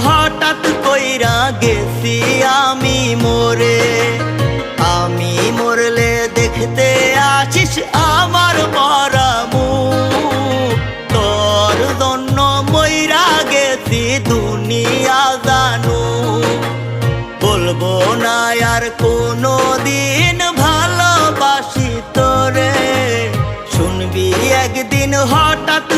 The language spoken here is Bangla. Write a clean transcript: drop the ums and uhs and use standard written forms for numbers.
হঠাৎ কইরা গেছি আমি মরে। আমি মরলে দেখতে আসিস আমার মরা মুখ, তোর জন্য মইরা গেছি দুনিয়া জানু। বলবো না আর কোনো দিন ভালোবাসি তোরে, শুনবি একদিন হঠাৎ